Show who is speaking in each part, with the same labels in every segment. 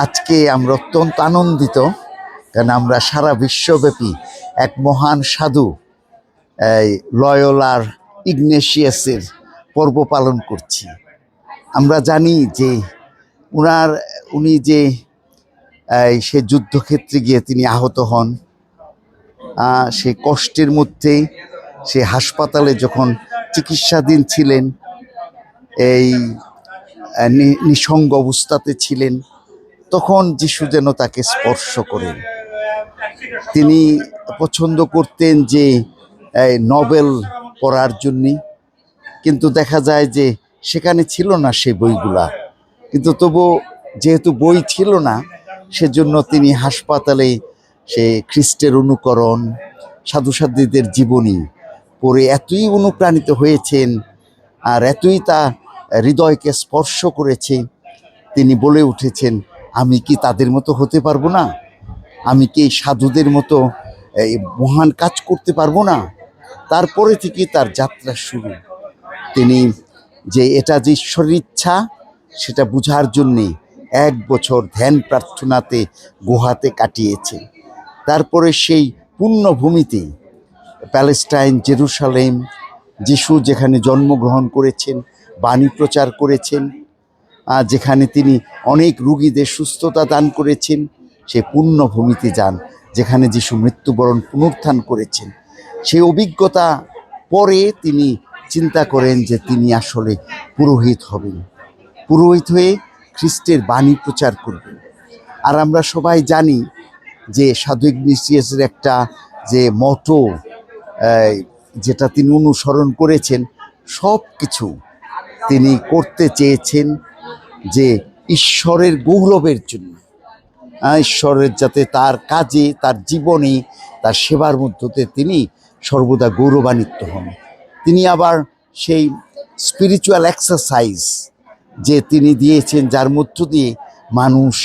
Speaker 1: আজকে আমরা অত্যন্ত আনন্দিত, কারণ আমরা সারা বিশ্বব্যাপী এক মহান সাধু লয়োলার ইগনেশিয়াসের পর্ব পালন করছি। আমরা জানি যে উনি যে সে যুদ্ধক্ষেত্রে গিয়ে তিনি আহত হন, সে কষ্টের মধ্যে সে হাসপাতালে যখন চিকিৎসাধীন ছিলেন, এই নিঃসঙ্গ অবস্থাতে ছিলেন, তখন যিশু যেন তাকে স্পর্শ করেন। তিনি পছন্দ করতেন যে নভেল পড়ার জন্যে, কিন্তু দেখা যায় যে সেখানে ছিল না সেই বইগুলা। কিন্তু তবু যেহেতু বই ছিল না, সেজন্য তিনি হাসপাতালে সে খ্রিস্টের অনুকরণ, সাধুসাধ্বীদের জীবনী পড়ে এতই অনুপ্রাণিত হয়েছেন আর এতই তা হৃদয়কে স্পর্শ করেছে, তিনি বলে উঠেছেন, আমি কি তাদের মতো হতে পারবো না? আমি কি সাধুদের মতো এই মহান কাজ করতে পারবো না? তারপরে থেকে তার যাত্রা শুরু। তিনি যে এটা যে ঈশ্বরের ইচ্ছা সেটা বুঝার জন্যে 1 বছর ধ্যান প্রার্থনাতে গুহাতে কাটিয়েছেন। তারপরে সেই পুণ্যভূমিতে প্যালেস্টাইন, জেরুসালেম, যিশু যেখানে জন্মগ্রহণ করেছেন, বাণী প্রচার করেছেন, যেখানে তিনি অনেক রুগীদের সুস্থতা দান করেছেন, সেই পুণ্যভূমিতে যান যেখানে যিশু মৃত্যুবরণ পুনরুত্থান করেছেন। সেই অভিজ্ঞতা পরে তিনি চিন্তা করেন যে তিনি আসলে পুরোহিত হবেন, পুরোহিত হয়ে খ্রিস্টের বাণী প্রচার করবেন। আর আমরা সবাই জানি যে সাধু ইগনেসিয়াসের একটা যে মটো যেটা তিনি অনুসরণ করেছেন, সব কিছু তিনি করতে চেয়েছেন যে ঈশ্বরের গৌরবের জন্য, ঈশ্বরের যাতে তার কাজে, তার জীবনে, তার সেবার মধ্যে তিনি সর্বদা গৌরবান্বিত হন। তিনি আবার সেই স্পিরিচুয়াল এক্সারসাইজ যে তিনি দিয়েছেন, যার মধ্য দিয়ে মানুষ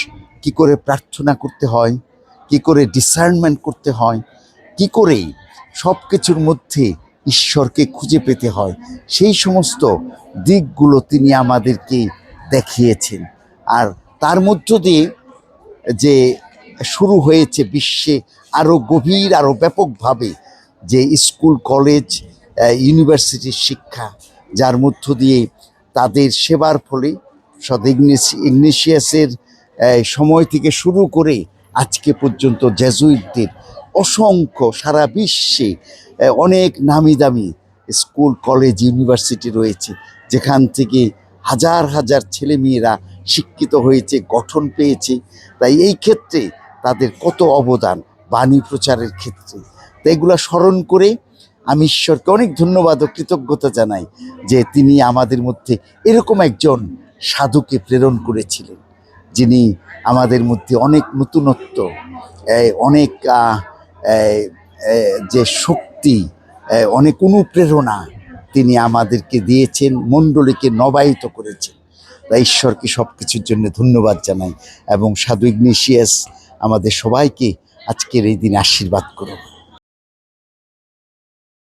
Speaker 1: কি করে প্রার্থনা করতে হয়, কি করে ডিসার্নমেন্ট করতে হয়, কি করে সব কিছুর মধ্যে ঈশ্বরকে খুঁজে পেতে হয়, সেই সমস্ত দিকগুলো তিনি আমাদেরকে দেখিয়েছেন। আর তার মধ্য দিয়ে যে শুরু হয়েছে বিশ্বে আরও গভীর, আরও ব্যাপকভাবে যে স্কুল, কলেজ, ইউনিভার্সিটির শিক্ষা, যার মধ্য দিয়ে তাদের সেবার ফলে ইগনেসিয়াসের সময় থেকে শুরু করে আজকে পর্যন্ত জেজুইটদের অসংখ্য সারা বিশ্বে অনেক নামি দামি স্কুল, কলেজ, ইউনিভার্সিটি রয়েছে, যেখান থেকে হাজার হাজার ছেলেমেয়েরা শিক্ষিত হয়েছে, গঠন পেয়েছে। তাই এই ক্ষেত্রে তাদের কত অবদান বাণী প্রচারের ক্ষেত্রে। তাই এগুলো স্মরণ করে আমি ঈশ্বরকে অনেক ধন্যবাদ ও কৃতজ্ঞতা জানাই যে তিনি আমাদের মধ্যে এরকম একজন সাধুকে প্রেরণ করেছিলেন, যিনি আমাদের মধ্যে অনেক নতুনত্ব, অনেক যে শক্তি, অনেক অনুপ্রেরণা তিনি আমাদেরকে দিয়েছেন, মণ্ডলীকে নবায়িত করেছেন। তাই ঈশ্বরকে সব কিছুর জন্য ধন্যবাদ জানাই এবং সাধু ইগনেসিয়াস আমাদের সবাইকে আজকের এই দিনে আশীর্বাদ করুন।